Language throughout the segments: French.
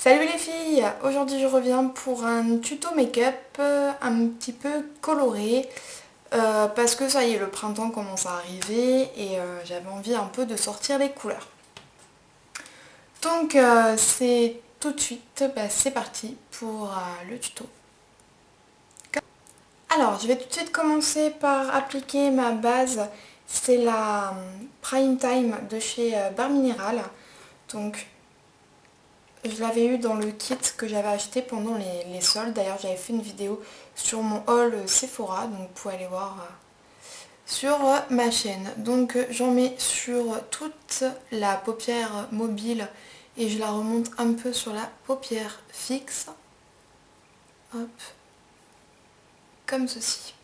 Salut les filles! Aujourd'hui je reviens pour un tuto make-up un petit peu coloré parce que ça y est, le printemps commence à arriver et j'avais envie un peu de sortir les couleurs. Donc c'est tout de suite, c'est parti pour le tuto. Alors je vais tout de suite commencer par appliquer ma base, c'est la Prime Time de chez Bare Minéral. Donc je l'avais eu dans le kit que j'avais acheté pendant les soldes. D'ailleurs, j'avais fait une vidéo sur mon haul Sephora, donc vous pouvez aller voir sur ma chaîne. Donc j'en mets sur toute la paupière mobile et je la remonte un peu sur la paupière fixe. Hop, comme ceci.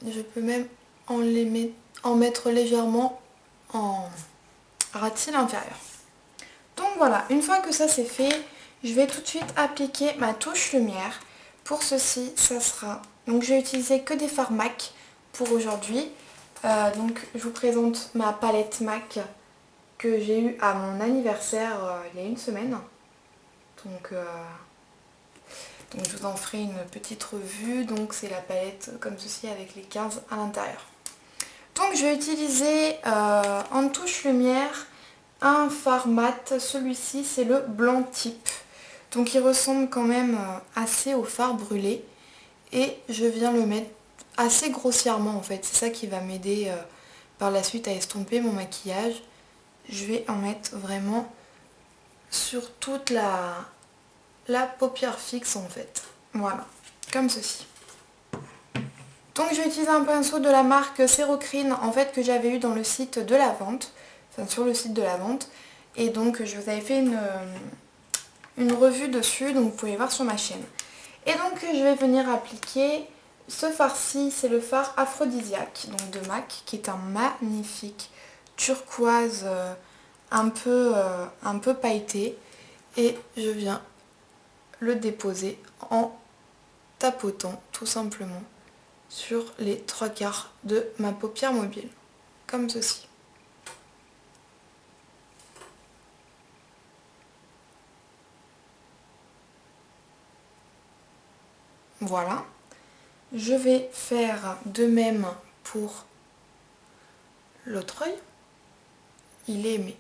Je peux même en mettre légèrement en ras-de-cils inférieur. Donc voilà, une fois que ça c'est fait, je vais tout de suite appliquer ma touche lumière. Pour ceci, ça sera... Donc je vais utiliser que des fards MAC pour aujourd'hui. Donc je vous présente ma palette MAC que j'ai eue à mon anniversaire il y a une semaine. Donc je vous en ferai une petite revue. Donc c'est la palette comme ceci avec les 15 à l'intérieur. Donc je vais utiliser en touche lumière un fard mat, celui-ci c'est le blanc type, donc il ressemble quand même assez au fard brûlé et je viens le mettre assez grossièrement en fait, c'est ça qui va m'aider par la suite à estomper mon maquillage. Je vais en mettre vraiment sur toute la paupière fixe en fait, voilà, comme ceci. Donc je vais utiliser un pinceau de la marque Cerocrine en fait que j'avais eu dans le site de la vente, enfin sur le site de la vente. Et donc je vous avais fait une revue dessus, donc vous pouvez voir sur ma chaîne. Et donc je vais venir appliquer ce fard-ci, c'est le fard aphrodisiaque donc de MAC, qui est un magnifique turquoise un peu pailleté. Et je viens le déposer en tapotant tout simplement sur les 3/4 de ma paupière mobile, comme ceci. Voilà. Je vais faire de même pour l'autre œil. Il est mais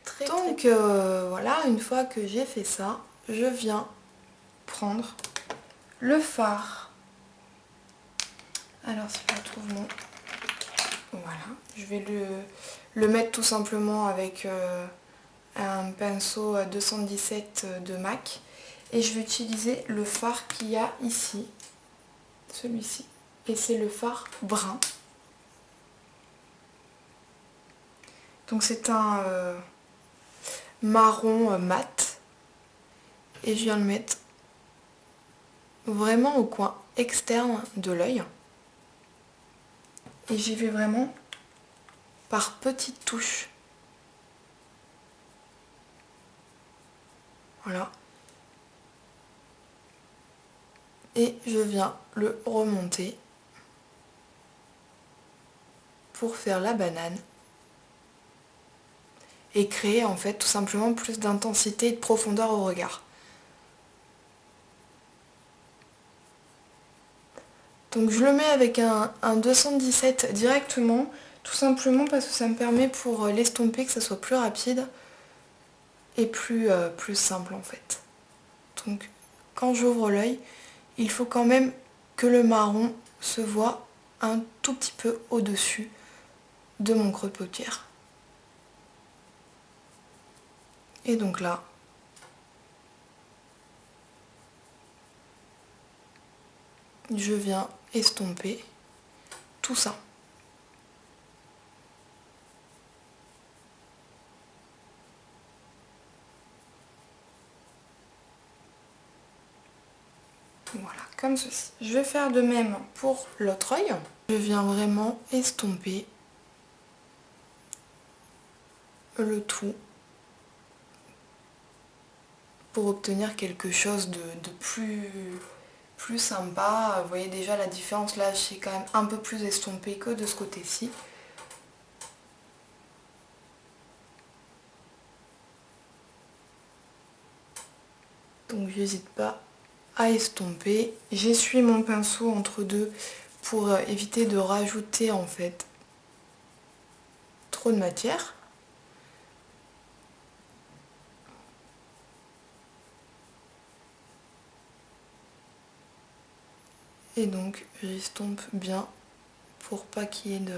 très donc voilà, une fois que j'ai fait ça, je viens prendre le fard. Alors si je retrouve mon... Voilà, je vais le mettre tout simplement avec un pinceau 217 de MAC. Et je vais utiliser le fard qu'il y a ici, celui-ci. Et c'est le fard brun. Donc c'est un marron mat. Et je viens le mettre vraiment au coin externe de l'œil. Et j'y vais vraiment par petites touches. Voilà. Et je viens le remonter pour faire la banane. Et créer en fait tout simplement plus d'intensité et de profondeur au regard. Donc je le mets avec un 217 directement, tout simplement parce que ça me permet pour l'estomper que ça soit plus rapide et plus simple en fait. Donc quand j'ouvre l'œil, il faut quand même que le marron se voit un tout petit peu au-dessus de mon creux de paupière. Et donc là, je viens estomper tout ça. Voilà, comme ceci. Je vais faire de même pour l'autre œil. Je viens vraiment estomper le tout pour obtenir quelque chose de plus sympa. Vous voyez déjà la différence là, c'est quand même un peu plus estompé que de ce côté-ci. Donc j'hésite pas à estomper. J'essuie mon pinceau entre deux pour éviter de rajouter en fait trop de matière. Et donc j'estompe bien pour pas qu'il y ait de...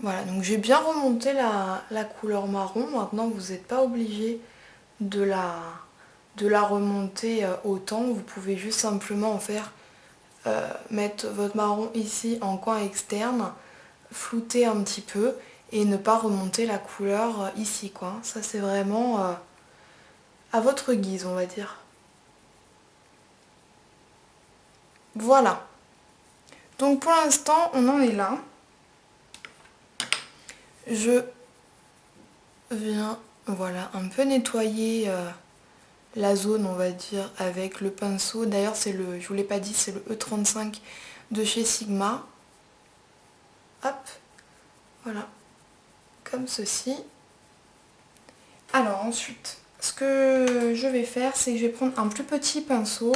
Voilà, donc j'ai bien remonté la couleur marron. Maintenant vous n'êtes pas obligé de la remonter autant. Vous pouvez juste simplement en faire mettre votre marron ici en coin externe, flouter un petit peu et ne pas remonter la couleur ici quoi. Ça c'est vraiment à votre guise on va dire. Voilà. Donc pour l'instant on en est là. Je viens voilà un peu nettoyer la zone on va dire avec le pinceau. D'ailleurs c'est le, je vous l'ai pas dit, c'est le E35 de chez Sigma. Hop, voilà, comme ceci. Alors ensuite, ce que je vais faire, c'est que je vais prendre un plus petit pinceau.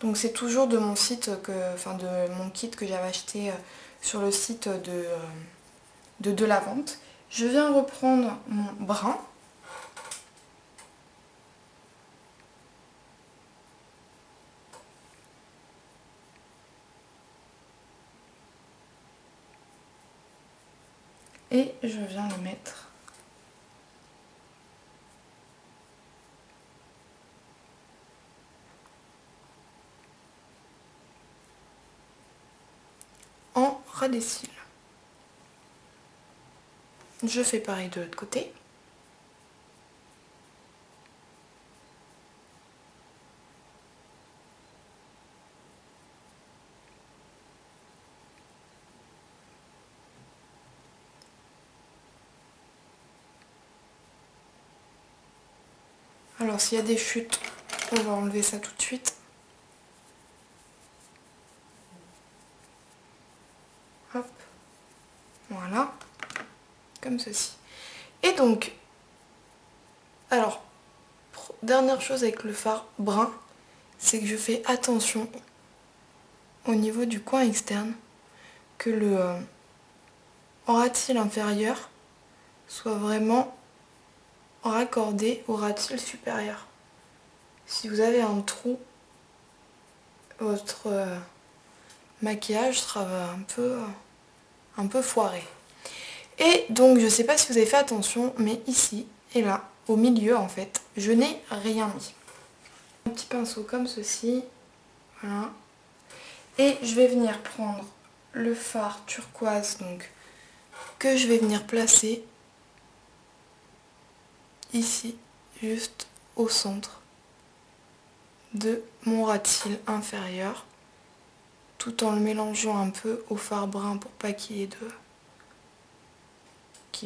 Donc c'est toujours de mon site, enfin de mon kit que j'avais acheté sur le site de la vente. Je viens reprendre mon brun. Et je viens le mettre en ras des cils. Je fais pareil de l'autre côté. Alors s'il y a des chutes, on va enlever ça tout de suite. Hop, voilà, comme ceci. Et donc, alors, dernière chose avec le fard brun, c'est que je fais attention au niveau du coin externe que le ras de cils inférieur soit vraiment raccordé au ras de cils supérieur. Si vous avez un trou, votre maquillage sera un peu foiré. Et donc je sais pas si vous avez fait attention, mais ici et là, au milieu en fait, je n'ai rien mis. Un petit pinceau comme ceci, voilà. Et je vais venir prendre le fard turquoise donc que je vais venir placer ici, juste au centre de mon ras de cils inférieur, tout en le mélangeant un peu au fard brun pour pas qu'il y ait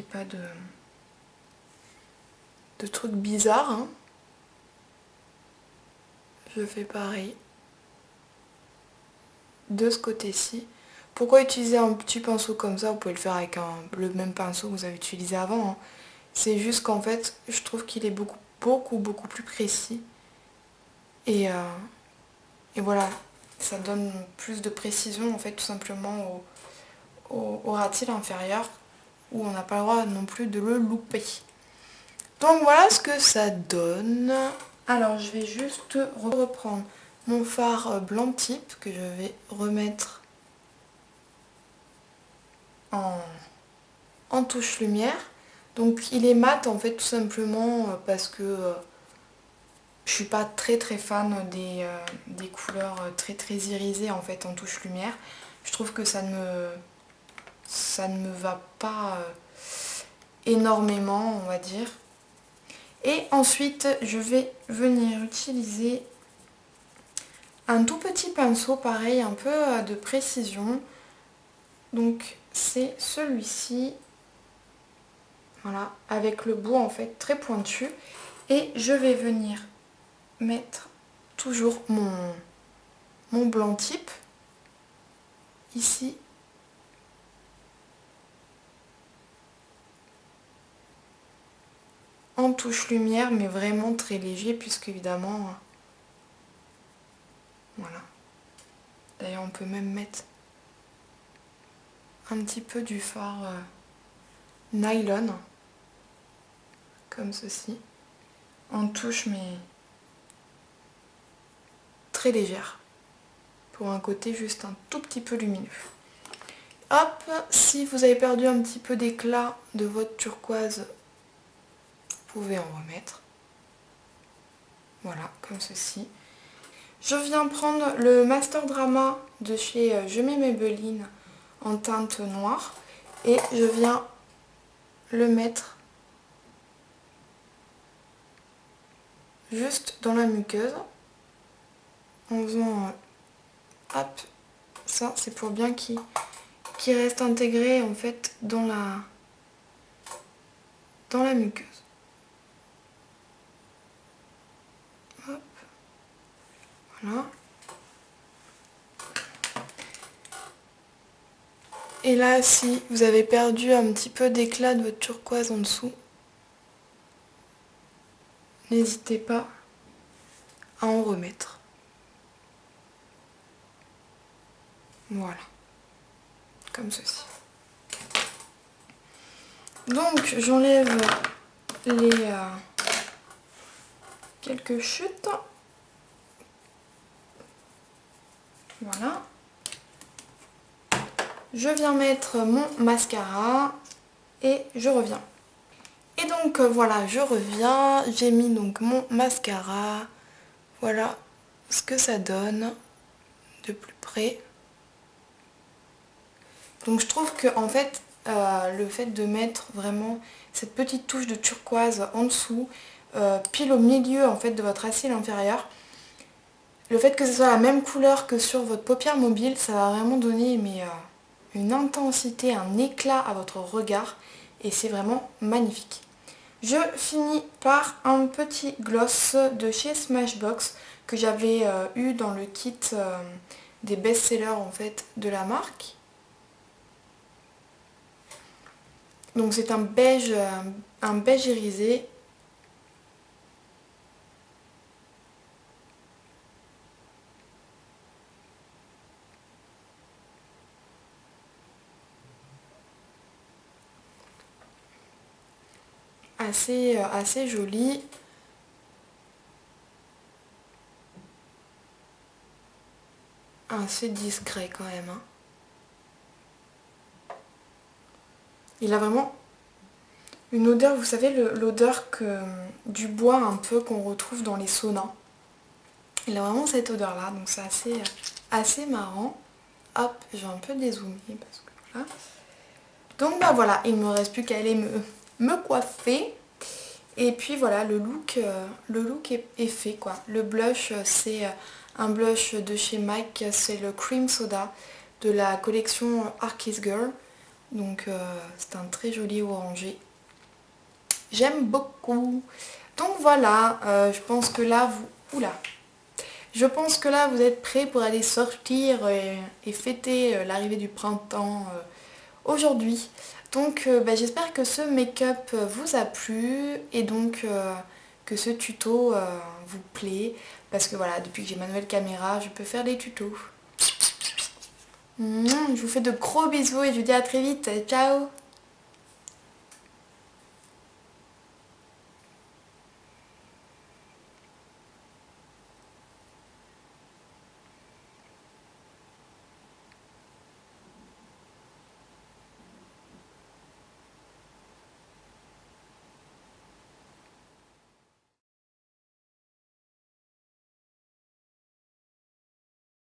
pas de trucs bizarres. Hein. Je fais pareil de ce côté-ci. Pourquoi utiliser un petit pinceau comme ça? Vous pouvez le faire avec le même pinceau que vous avez utilisé avant. Hein. C'est juste qu'en fait, je trouve qu'il est beaucoup plus précis. Et voilà, ça donne plus de précision en fait tout simplement au ras de cils inférieur où on n'a pas le droit non plus de le louper. Donc voilà ce que ça donne. Alors je vais juste reprendre mon fard blanc type que je vais remettre en touche lumière. Donc il est mat en fait tout simplement parce que je suis pas très fan des couleurs très irisées en fait en touche lumière. Je trouve que ça ne me va pas énormément on va dire. Et ensuite je vais venir utiliser un tout petit pinceau pareil un peu de précision. Donc c'est celui-ci. Voilà, avec le bout en fait très pointu. Et je vais venir mettre toujours mon blanc type ici. en touche lumière, mais vraiment très léger, puisque évidemment, voilà. D'ailleurs, on peut même mettre un petit peu du fard nylon, comme ceci, en touche, mais très légère, pour un côté juste un tout petit peu lumineux. Hop, si vous avez perdu un petit peu d'éclat de votre turquoise, vous pouvez en remettre. Voilà, comme ceci. Je viens prendre le Master Drama de chez Je mets Maybelline en teinte noire et je viens le mettre juste dans la muqueuse en faisant hop, ça c'est pour bien qu'il reste intégré en fait dans la muqueuse. Hop. Voilà. Et là, si vous avez perdu un petit peu d'éclat de votre turquoise en dessous, n'hésitez pas à en remettre. Voilà. Comme ceci. Donc, j'enlève les quelques chutes. Voilà. Je viens mettre mon mascara et je reviens. Et donc voilà, je reviens, j'ai mis donc mon mascara. Voilà ce que ça donne de plus près. Donc je trouve que en fait, le fait de mettre vraiment cette petite touche de turquoise en dessous, pile au milieu en fait de votre cils inférieur, le fait que ce soit la même couleur que sur votre paupière mobile, ça va vraiment donner une intensité, un éclat à votre regard et c'est vraiment magnifique. Je finis par un petit gloss de chez Smashbox que j'avais eu dans le kit des best-sellers en fait de la marque. Donc c'est un beige irisé. Assez joli. Assez discret quand même. Hein. Il a vraiment une odeur, vous savez, l'odeur du bois un peu qu'on retrouve dans les saunas. Il a vraiment cette odeur là, donc c'est assez marrant. Hop, j'ai un peu dézoomé parce que voilà. Donc bah voilà, il me reste plus qu'à aller me coiffer. Et puis voilà, le look est fait quoi. Le blush, c'est un blush de chez MAC, c'est le Cream Soda de la collection Arkiss Girl. Donc c'est un très joli orangé. J'aime beaucoup. Donc voilà, je pense que là vous êtes prêts pour aller sortir et fêter l'arrivée du printemps aujourd'hui. Donc bah, j'espère que ce make-up vous a plu et donc que ce tuto vous plaît. Parce que voilà, depuis que j'ai ma nouvelle caméra, je peux faire des tutos. Je vous fais de gros bisous et je vous dis à très vite. Ciao!